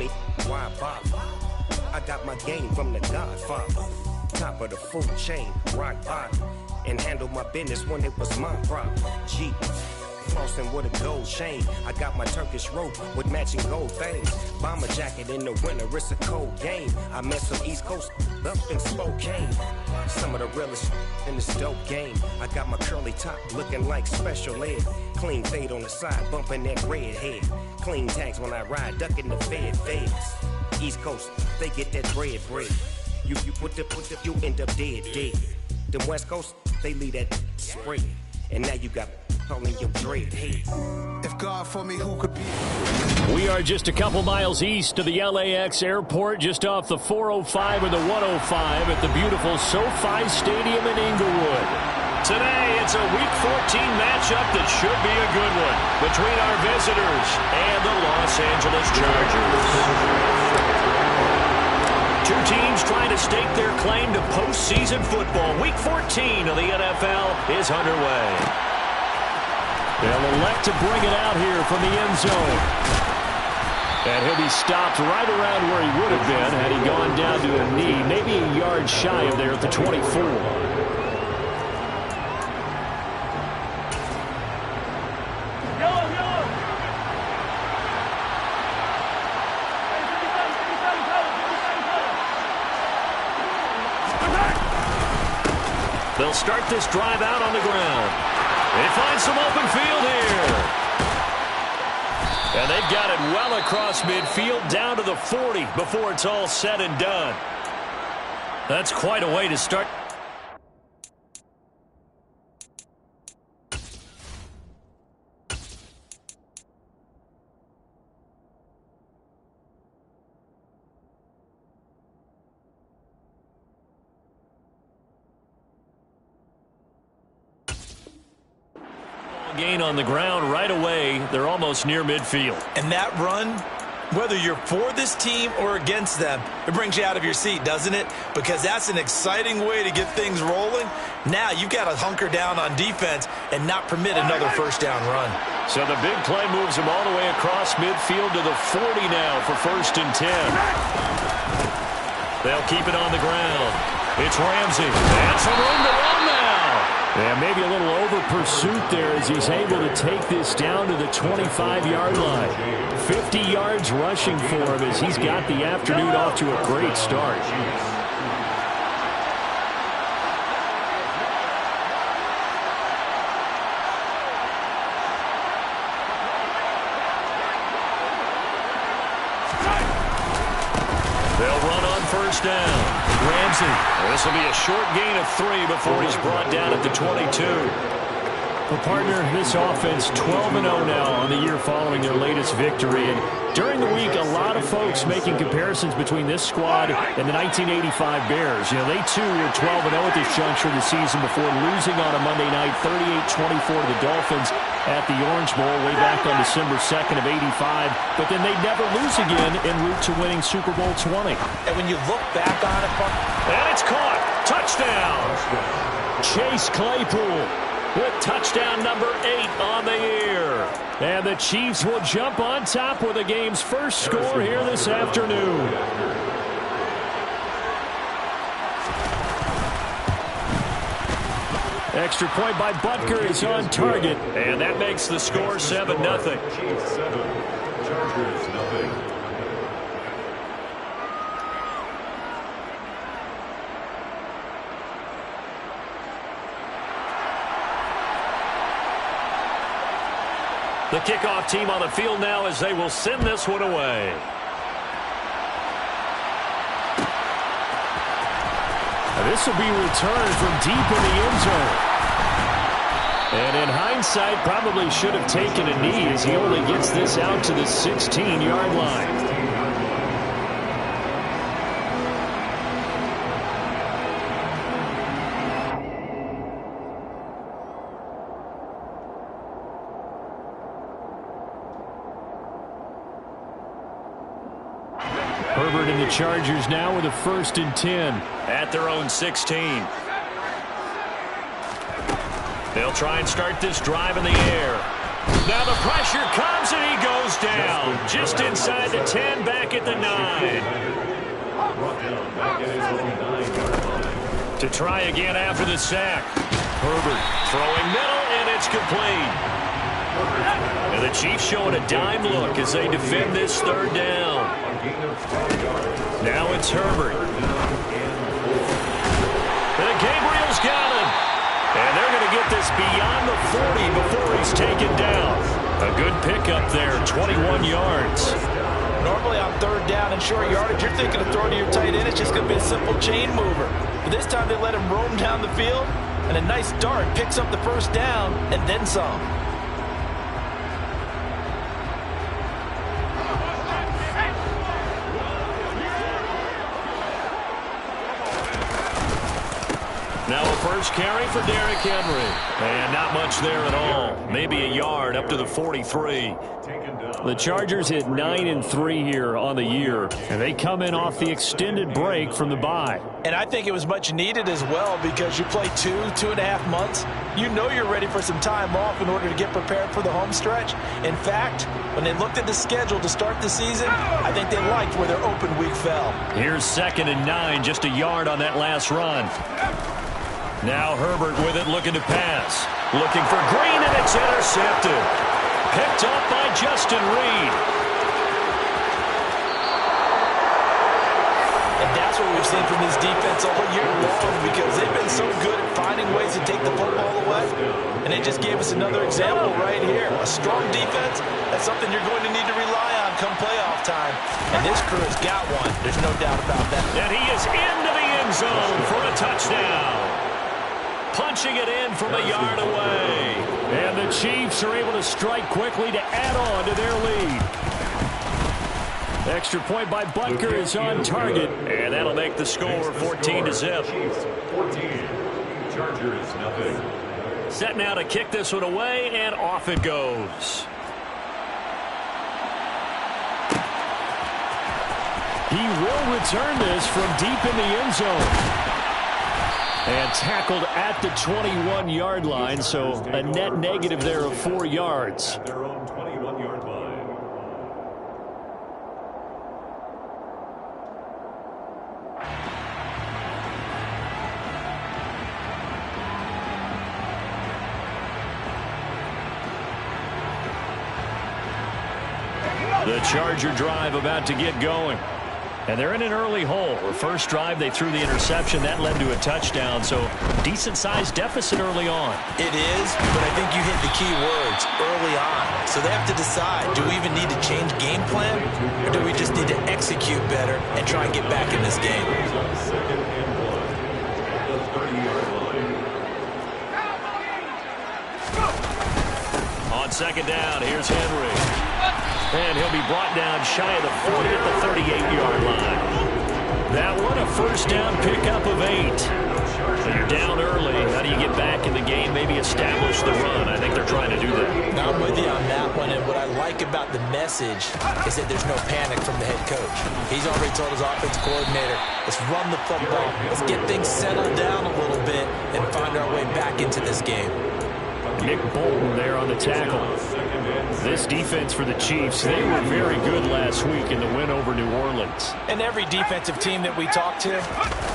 me, why bother? I got my game from the Godfather. Top of the food chain, rock bottom. And handle my business when it was my problem. Jeep, flossing with a gold chain. I got my Turkish rope with matching gold things. Bomber jacket in the winter, it's a cold game. I met some East Coast up in Spokane. Some of the realest in this dope game. I got my curly top looking like special ed. Clean fade on the side, bumping that red head. Clean tags when I ride, ducking the feds. East Coast, they get that bread. You you end up dead. Them West Coast, they leave that spread. And now you got calling your dread head. If God for me, who could be? We are just a couple miles east of the LAX airport, just off the 405 or the 105 at the beautiful SoFi Stadium in Inglewood. Today, it's a Week 14 matchup that should be a good one between our visitors and the Los Angeles Chargers. Two teams trying to stake their claim to postseason football. Week 14 of the NFL is underway. They'll elect to bring it out here from the end zone. And he'll be stopped right around where he would have been had he gone down to a knee, maybe a yard shy of there at the 24. They'll start this drive out on the ground. They find some open field here. And they've got it well across midfield down to the 40 before it's all said and done. That's quite a way to start. Gain on the ground right away. They're almost near midfield. And that run, whether you're for this team or against them, it brings you out of your seat, doesn't it? Because that's an exciting way to get things rolling. Now you've got to hunker down on defense and not permit another first down run. So the big play moves them all the way across midfield to the 40 now for 1st and 10. They'll keep it on the ground. It's Ramsey. And some room to run now. Yeah, maybe a little over pursuit there as he's able to take this down to the 25-yard line. 50 yards rushing for him as he's got the afternoon off to a great start. They'll run on 1st down. Ramsey. This will be a short gain of 3 before he's brought down at the 22. Well, partner, this offense 12-0 now on the year following their latest victory. And during the week, a lot of folks making comparisons between this squad and the 1985 Bears. You know, they too were 12-0 at this juncture of the season before losing on a Monday night 38-24 to the Dolphins at the Orange Bowl way back on December 2nd of '85. But then they'd never lose again en route to winning Super Bowl 20. And when you look back on it, and it's caught. Touchdown. Chase Claypool with touchdown number 8 on the year. And the Chiefs will jump on top with the game's first score here this afternoon. Extra point by Butker is on target. And that makes the score 7-0. Chiefs 7, Chargers 0. The kickoff team on the field now as they will send this one away. This will be returned from deep in the end zone. And in hindsight, probably should have taken a knee as he only gets this out to the 16-yard line. Herbert and the Chargers now with a 1st and 10 at their own 16. They'll try and start this drive in the air. Now the pressure comes and he goes down. Just inside the 10, back at the 9. To try again after the sack. Herbert throwing middle, and it's complete. And the Chiefs showing a dime look as they defend this third down. Now it's Herbert. And Gabriel's got him. And they're going to get this beyond the 40 before he's taken down. A good pickup there, 21 yards. Normally on third down and short yardage, you're thinking of throwing to your tight end. It's just going to be a simple chain mover. But this time they let him roam down the field, and a nice dart picks up the first down and then some. Now a first carry for Derrick Henry. And not much there at all. Maybe a yard up to the 43. The Chargers hit 9-3 here on the year, and they come in off the extended break from the bye. And I think it was much needed as well because you play 2.5 months. You know you're ready for some time off in order to get prepared for the home stretch. In fact, when they looked at the schedule to start the season, I think they liked where their open week fell. Here's 2nd and 9, just a yard on that last run. Now Herbert with it, looking to pass. Looking for Green, and it's intercepted. Picked up by Justin Reed. And that's what we've seen from this defense all year long because they've been so good at finding ways to take the football away. And they just gave us another example right here. A strong defense, that's something you're going to need to rely on come playoff time. And this crew has got one. There's no doubt about that. And he is into the end zone for a touchdown. Punching it in from a yard away. And the Chiefs are able to strike quickly to add on to their lead. Extra point by Butker is on target. And that'll make the score 14-0. 14. Chargers, nothing. Set now to kick this one away, and off it goes. He will return this from deep in the end zone. And tackled at the 21-yard line, so a net negative there of 4 yards. At their own 21-yard line. The Charger drive about to get going. And they're in an early hole. The first drive, they threw the interception. That led to a touchdown, so decent-sized deficit early on. It is, but I think you hit the key words, early on. So they have to decide, do we even need to change game plan, or do we just need to execute better and try and get back in this game? Second and 1 at the 30-yard line. On second down, here's Henry. And he'll be brought down shy of the 40 at the 38-yard line. That one, a first down pickup of 8. So you're down early. How do you get back in the game, maybe establish the run? I think they're trying to do that. I'm with you on that one, and what I like about the message is that there's no panic from the head coach. He's already told his offensive coordinator, let's run the football, let's get things settled down a little bit and find our way back into this game. Nick Bolton there on the tackle. This defense for the Chiefs, they were very good last week in the win over New Orleans. And every defensive team that we talk to,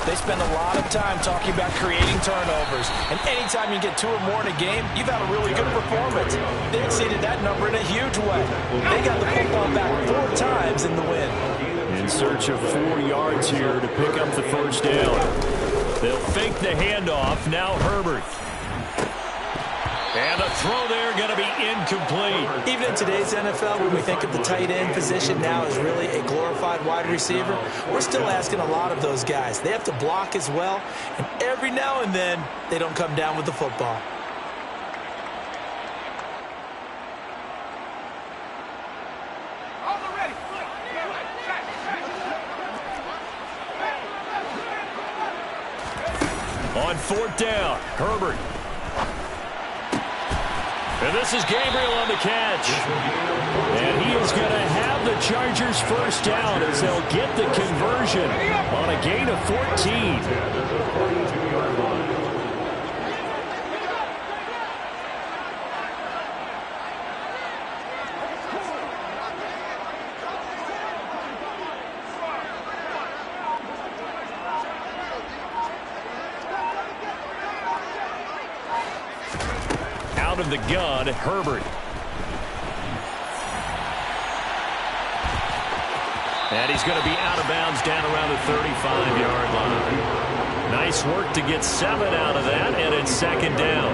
they spend a lot of time talking about creating turnovers. And anytime you get 2 or more in a game, you've had a really good performance. They exceeded that number in a huge way. They got the football back 4 times in the win. In search of 4 yards here to pick up the first down. They'll fake the handoff. Now Herbert. And the throw there going to be incomplete. Even in today's NFL, when we think of the tight end position now as really a glorified wide receiver, we're still asking a lot of those guys. They have to block as well, and every now and then, they don't come down with the football. On fourth down, Herbert. And this is Gabriel on the catch. And he is going to have the Chargers first down as they'll get the conversion on a gain of 14. out of the gun, Herbert. And he's going to be out of bounds down around the 35-yard line. Nice work to get 7 out of that, and it's second down.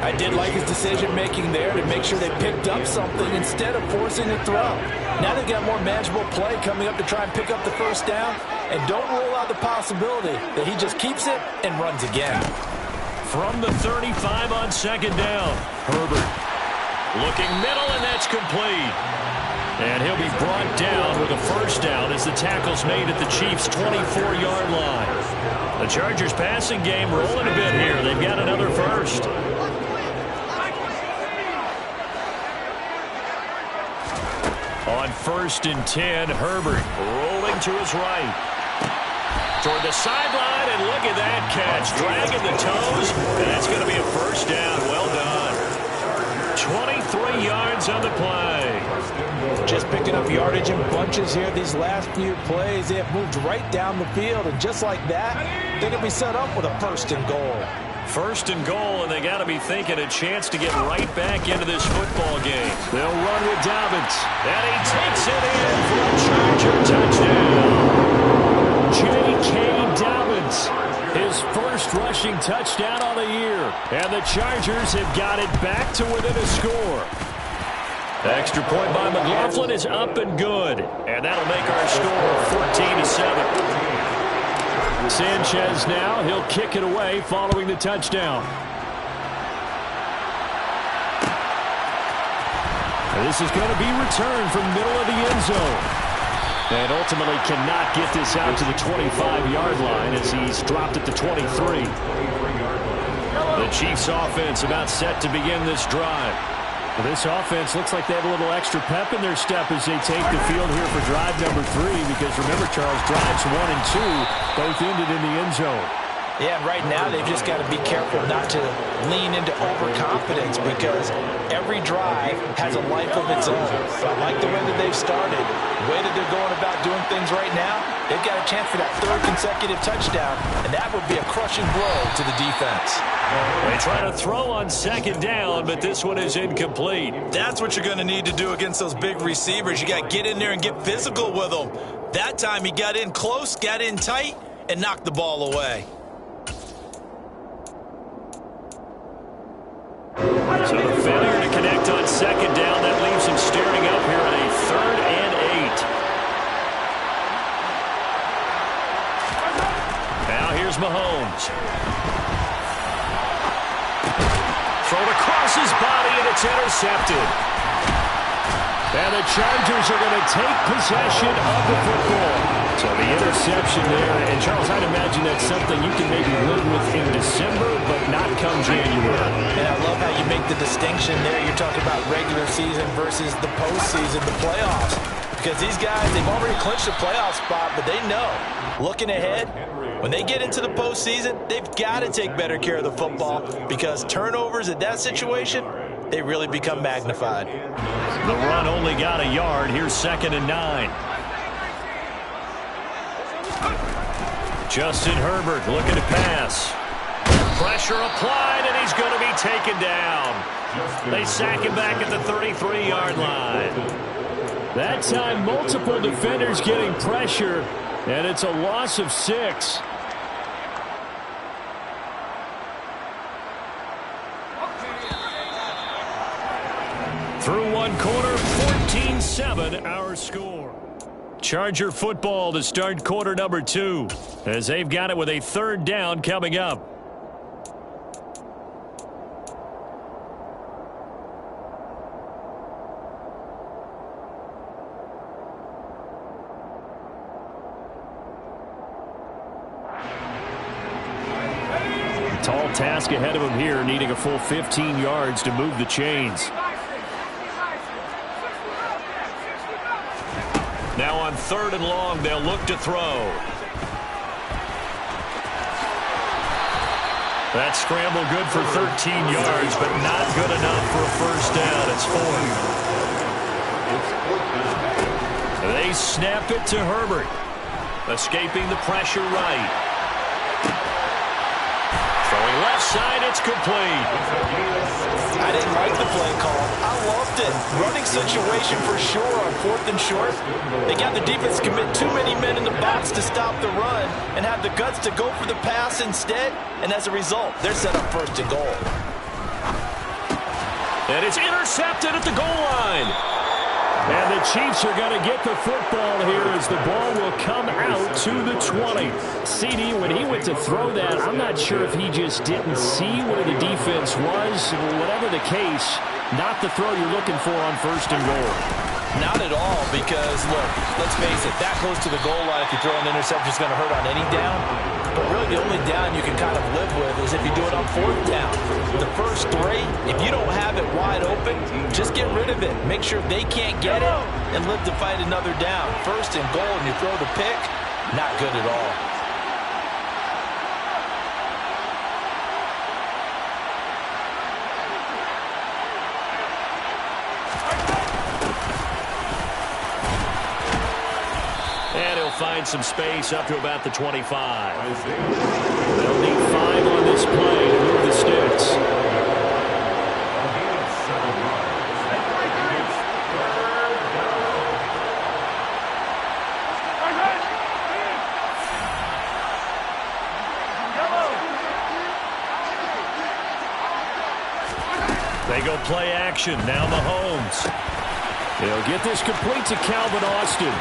I did like his decision-making there to make sure they picked up something instead of forcing a throw. Now they've got more manageable play coming up to try and pick up the first down, and don't rule out the possibility that he just keeps it and runs again. From the 35 on second down, Herbert looking middle, and that's complete. And he'll be brought down with a first down as the tackle's made at the Chiefs' 24-yard line. The Chargers passing game rolling a bit here. They've got another first. On 1st and 10, Herbert rolling to his right. Toward the sideline, and look at that catch. Dragging the toes, and that's going to be a first down. Well done. 23 yards on the play. Just picking up yardage in bunches here these last few plays. They have moved right down the field, and just like that, they're going to be set up with a 1st and goal. 1st and goal, and they got to be thinking a chance to get right back into this football game. They'll run with Dobbins, and he takes it in for a Charger touchdown. J.K. Dobbins, his first rushing touchdown on the year, and the Chargers have got it back to within a score. The extra point by McLaughlin is up and good, and that'll make our score 14-7. Sanchez now, he'll kick it away following the touchdown. And this is going to be returned from middle of the end zone. And ultimately cannot get this out to the 25-yard line as he's dropped at the 23. The Chiefs offense about set to begin this drive. Well, this offense looks like they have a little extra pep in their step as they take the field here for drive number 3, because remember, Charles, drives 1 and 2 both ended in the end zone. Yeah, right now they've just got to be careful not to lean into overconfidence, because every drive has a life of its own. So I like the way that they've started. The way that they're going about doing things right now, they've got a chance for that 3rd consecutive touchdown, and that would be a crushing blow to the defense. They try to throw on second down, but this one is incomplete. That's what you're going to need to do against those big receivers. You got to get in there and get physical with them. That time he got in close, got in tight, and knocked the ball away. So the failure to connect on second down, that leaves him staring up here at a 3rd and 8. Now here's Mahomes. Thrown across his body, and it's intercepted. And the Chargers are going to take possession of the football. So the interception there, and Charles, I'd imagine that's something you can maybe live with in December, but not come January. And I love how you make the distinction there. You're talking about regular season versus the postseason, the playoffs. Because these guys, they've already clinched a playoff spot, but they know, looking ahead, when they get into the postseason, they've got to take better care of the football, because turnovers in that situation, they really become magnified. The run only got a yard. Here's 2nd and 9. Justin Herbert looking to pass. Pressure applied, and he's going to be taken down. They sack him back at the 33-yard line. That time, multiple defenders getting pressure, and it's a loss of 6. Through one quarter, 14-7 our score. Charger football to start quarter number 2, as they've got it with a 3rd down coming up. Tall task ahead of him here, needing a full 15 yards to move the chains. Now on 3rd and long, they'll look to throw. That scramble good for 13 yards, but not good enough for a first down. It's 4. They snap it to Herbert. Escaping the pressure right. Throwing left side, it's complete. I didn't like the play call. I loved it. Running situation for sure on 4th and short. They got the defense to commit too many men in the box to stop the run and have the guts to go for the pass instead. And as a result, they're set up 1st and goal. And it's intercepted at the goal line. And the Chiefs are going to get the football here as the ball will come out to the 20. CD, when he went to throw that, I'm not sure if he just didn't see where the defense was. Whatever the case, not the throw you're looking for on 1st and goal. Not at all, because, look, let's face it, that close to the goal line, if you throw an interception, is going to hurt on any down. But really, the only down you can kind of live with is if you do it on 4th down. The first 3, if you don't have it wide open, just get rid of it. Make sure they can't get it and live to fight another down. 1st and goal, and you throw the pick, not good at all. Find some space up to about the 25. They'll need 5 on this play to move the sticks. They go play action. Now Mahomes. They'll get this complete to Calvin Austin.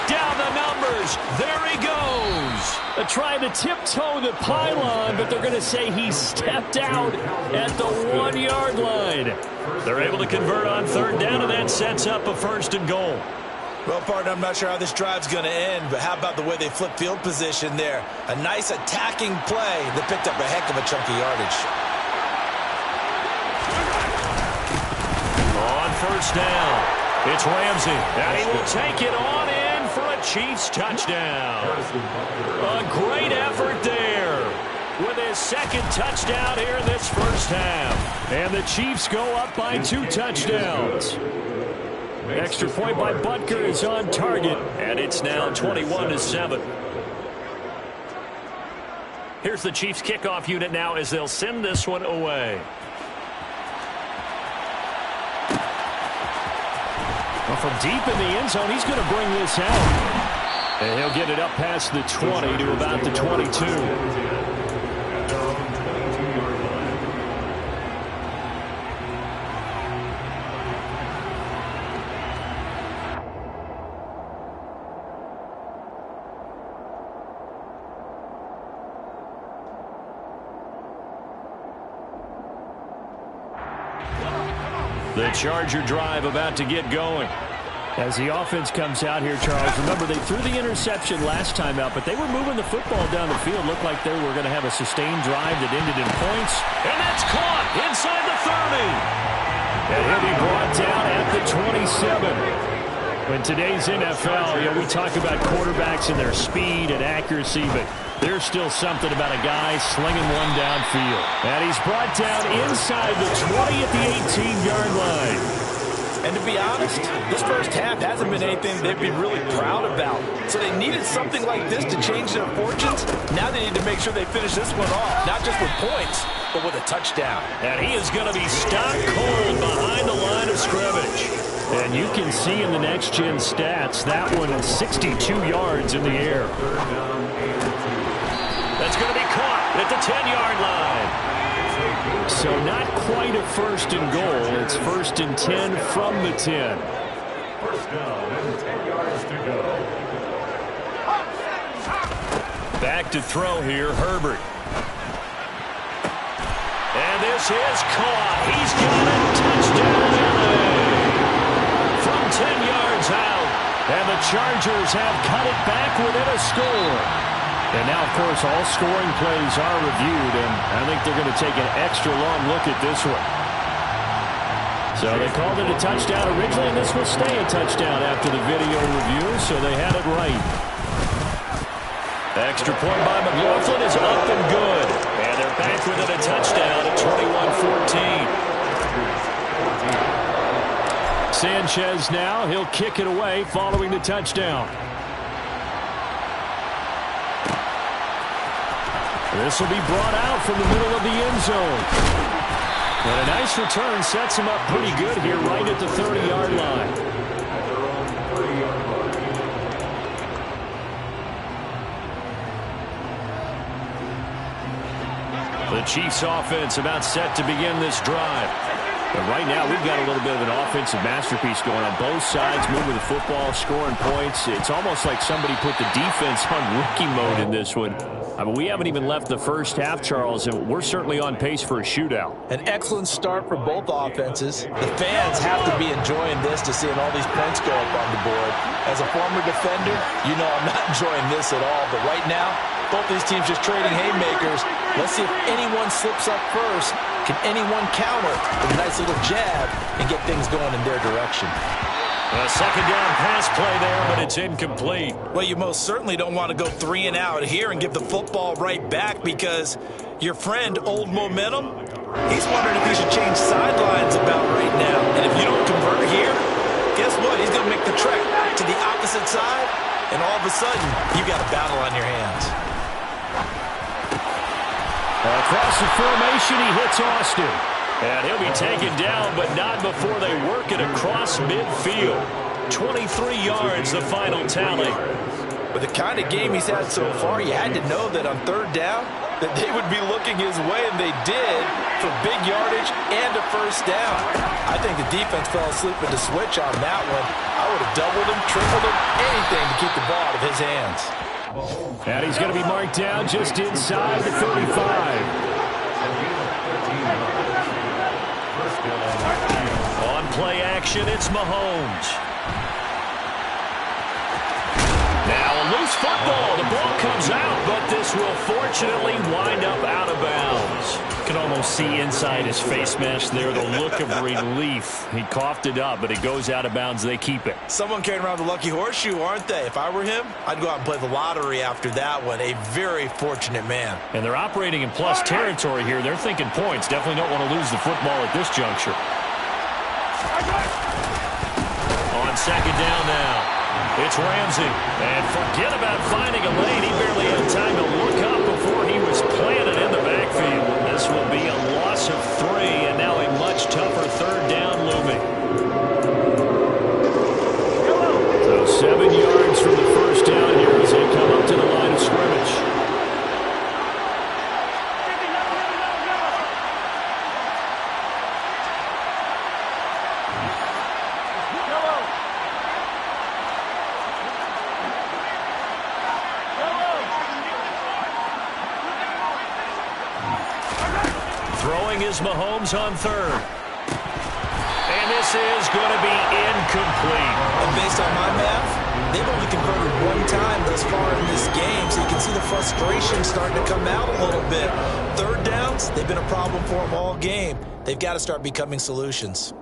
Down the numbers. There he goes. They're trying to tiptoe the pylon, but they're going to say he stepped out at the 1-yard line. They're able to convert on 3rd down, and that sets up a 1st and goal. Well, partner, I'm not sure how this drive's going to end, but how about the way they flip field position there? A nice attacking play that picked up a heck of a chunk of yardage. On 1st down, it's Ramsey, and he will take it on in for a Chiefs touchdown. A great effort there with his 2nd touchdown here in this 1st half. And the Chiefs go up by 2 touchdowns. Extra point by Butker is on target, and it's now 21-7. Here's the Chiefs kickoff unit now as they'll send this one away. Well, from deep in the end zone, he's going to bring this out. And he'll get it up past the 20 to about the 22. The Charger drive about to get going. As the offense comes out here, Charles, remember they threw the interception last time out, but they were moving the football down the field. Looked like they were going to have a sustained drive that ended in points. And that's caught inside the 30. And he'll be brought down at the 27. In today's NFL, we talk about quarterbacks and their speed and accuracy, but there's still something about a guy slinging one downfield. And he's brought down inside the 20 at the 18-yard line. And to be honest, this 1st half hasn't been anything they'd be really proud about. So they needed something like this to change their fortunes. Now they need to make sure they finish this one off, not just with points, but with a touchdown. And he is going to be stock cold behind the line of scrimmage. And you can see in the next-gen stats, that one is 62 yards in the air. That's going to be caught at the 10-yard line. So not quite a 1st and goal. It's 1st and 10 from the 10. 1st down and 10 yards to go. Back to throw here, Herbert. And this is caught. He's got a touchdown. From 10 yards out. And the Chargers have cut it back within a score. And now, of course, all scoring plays are reviewed, and I think they're going to take an extra long look at this one. So they called it a touchdown originally, and this will stay a touchdown after the video review, so they had it right. Extra point by McLaughlin is up and good. And they're back within a touchdown at 21-14. Sanchez now, he'll kick it away following the touchdown. This will be brought out from the middle of the end zone. And a nice return sets him up pretty good here right at the 30-yard line. The Chiefs offense about set to begin this drive. But right now, we've got a little bit of an offensive masterpiece going on both sides, moving the football, scoring points. It's almost like somebody put the defense on rookie mode in this one. I mean, we haven't even left the first half, Charles, and we're certainly on pace for a shootout. An excellent start for both offenses. The fans have to be enjoying this to seeing all these points go up on the board. As a former defender, you know I'm not enjoying this at all. But right now, both these teams just trading haymakers. Let's see if anyone slips up first. Can anyone counter with a nice little jab and get things going in their direction? A second down pass play there, but it's incomplete. Well, you most certainly don't want to go 3 and out here and give the football right back because your friend, Old Momentum, he's wondering if he should change sidelines about right now. And if you don't convert here, guess what? He's going to make the trek to the opposite side, and all of a sudden, you've got a battle on your hands. Across the formation, he hits Austin. And he'll be taken down, but not before they work it across midfield. 23 yards, the final tally. With the kind of game he's had so far, you had to know that on third down, that they would be looking his way, and they did, for big yardage and a first down. I think the defense fell asleep with the switch on that one. I would have doubled him, tripled him, anything to keep the ball out of his hands. And he's going to be marked down just inside the 35. On play action, it's Mahomes. Now a loose football. The ball comes out, but this will fortunately wind up out of bounds. You can almost see inside his face mask there the look of relief. He coughed it up, but it goes out of bounds. They keep it. Someone carrying around the lucky horseshoe, aren't they? If I were him, I'd go out and play the lottery after that one. A very fortunate man. And they're operating in plus territory here. They're thinking points. Definitely don't want to lose the football at this juncture. On second down now. It's Ramsey. And forget about finding a lane. He barely had time to look up before he was planted in the backfield. This will be a loss of 3, and now a much tougher third down looming. So 7 yards from the first down here as they come up to the line of scrimmage. Throwing is Mahomes on third. And this is going to be incomplete. And based on my math, they've only converted 1 time thus far in this game, so you can see the frustration starting to come out a little bit. Third downs, they've been a problem for them all game. They've got to start becoming solutions.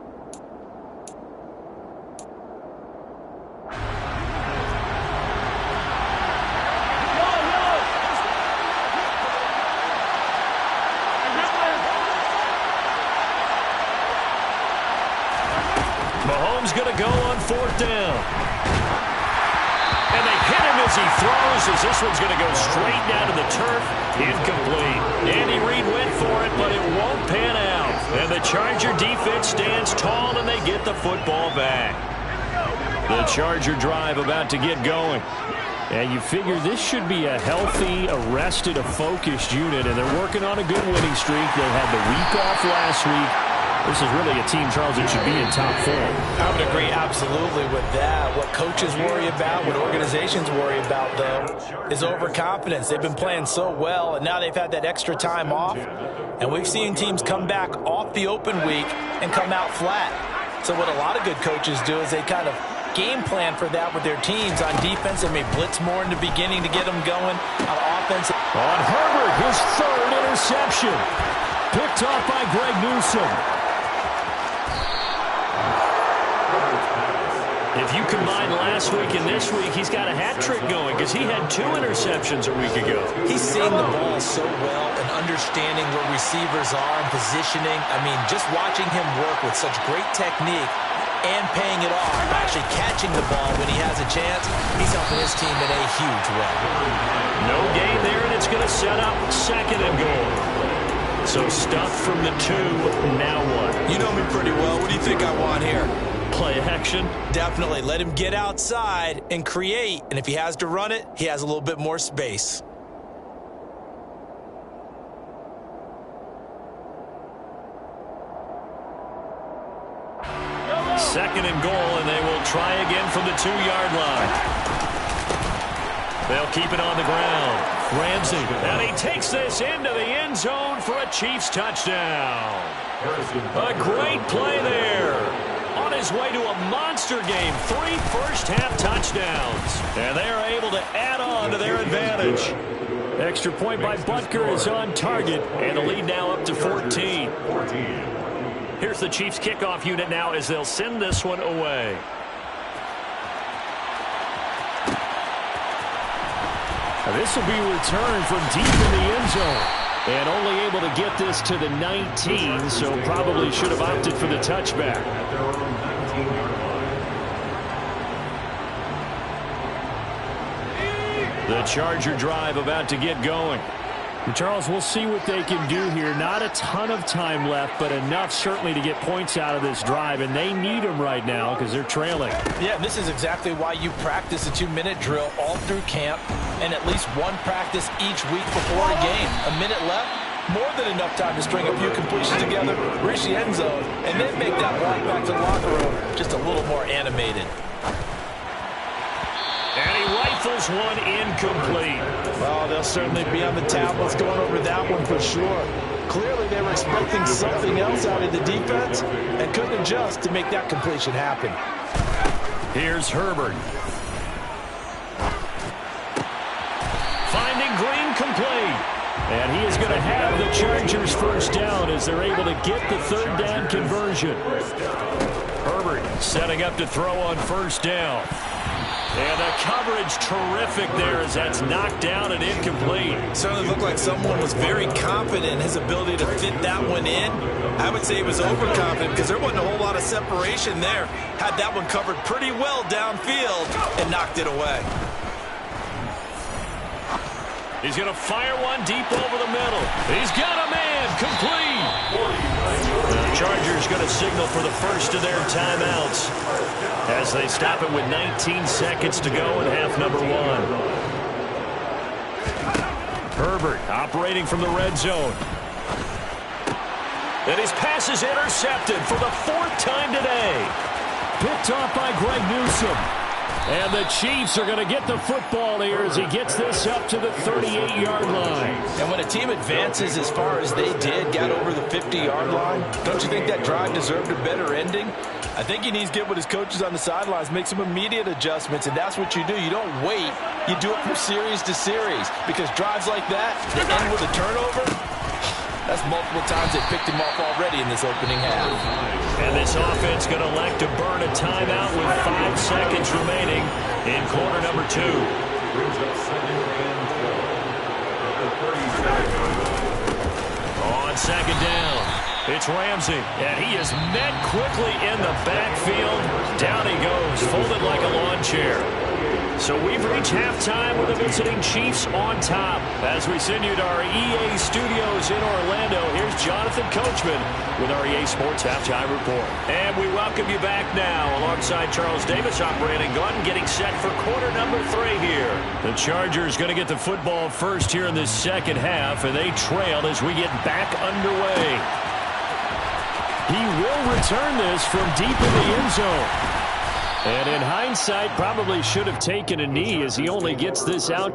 Mahomes going to go on 4th down. And they hit him as he throws, as this one's going to go straight down to the turf. Incomplete. Andy Reid went for it, but it won't pan out. And the Charger defense stands tall, and they get the football back. The Charger drive about to get going. And you figure this should be a healthy, arrested, a focused unit, and they're working on a good winning streak. They had the week off last week. This is really a team, Charles, that should be in top form. I would agree absolutely with that. What coaches worry about, what organizations worry about, though, is overconfidence. They've been playing so well, and now they've had that extra time off. And we've seen teams come back off the open week and come out flat. So what a lot of good coaches do is they kind of game plan for that with their teams. On defense, they may blitz more in the beginning to get them going. On offense. On Herbert, his 3rd interception. Picked off by Greg Newsome. If you combine last week and this week, he's got a hat trick going because he had 2 interceptions a week ago. He's seeing the ball so well and understanding where receivers are and positioning. I mean, just watching him work with such great technique, and paying it off by actually catching the ball when he has a chance. He's helping his team in a huge way. No gain there, and it's going to set up 2nd and goal. So stuff from the 2, now what? You know me pretty well. What do you think I want here? Play action? Definitely. Let him get outside and create, and if he has to run it, he has a little bit more space. Second and goal, and they will try again from the 2-yard line. They'll keep it on the ground. Ramsey, and he takes this into the end zone for a Chiefs touchdown. A great play there. On his way to a monster game, 3 first-half touchdowns. And they are able to add on to their advantage. Extra point by Butker is on target, and the lead now up to 14. Here's the Chiefs kickoff unit now as they'll send this one away. This will be returned from deep in the end zone. And only able to get this to the 19, so probably should have opted for the touchback. The Charger drive about to get going. And Charles, we'll see what they can do here. Not a ton of time left, but enough certainly to get points out of this drive, and they need them right now because they're trailing. Yeah, and this is exactly why you practice a 2-minute drill all through camp and at least one practice each week before a game. A minute left, more than enough time to string a few completions together, reach the end zone, and then make that walk back to the locker room just a little more animated. And he rifles one incomplete. Well, they'll certainly be on the tablets going over that one for sure. Clearly, they were expecting something else out of the defense and couldn't adjust to make that completion happen. Here's Herbert. Finding Green complete. And he is going to have the Chargers first down as they're able to get the 3rd down conversion. Herbert setting up to throw on first down. And the coverage terrific there as that's knocked down and incomplete. Certainly looked like someone was very confident in his ability to fit that one in. I would say he was overconfident because there wasn't a whole lot of separation there. Had that one covered pretty well downfield and knocked it away. He's going to fire one deep over the middle. He's got a man complete. The Chargers going to signal for the first of their timeouts as they stop it with 19 seconds to go in half number 1. Herbert operating from the red zone. And his pass is intercepted for the 4th time today. Picked off by Greg Newsome. And the Chiefs are going to get the football here as he gets this up to the 38-yard line. And when a team advances as far as they did, got over the 50-yard line, don't you think that drive deserved a better ending? I think he needs to get with his coaches on the sidelines, make some immediate adjustments, and that's what you do. You don't wait. You do it from series to series because drives like that, they end with a turnover. That's multiple times they picked him off already in this opening half. And this offense going to elect to burn a timeout with 5 seconds remaining in quarter number 2. On 2nd down, it's Ramsey, and he is met quickly in the backfield. Down he goes, folded like a lawn chair. So we've reached halftime with the visiting Chiefs on top. As we send you to our EA studios in Orlando, here's Jonathan Coachman with our EA Sports Halftime Report. And we welcome you back now alongside Charles Davis, operating gun, getting set for quarter number 3 here. The Chargers going to get the football first here in this second half, and they trail as we get back underway. He will return this from deep in the end zone. And in hindsight, probably should have taken a knee as he only gets this out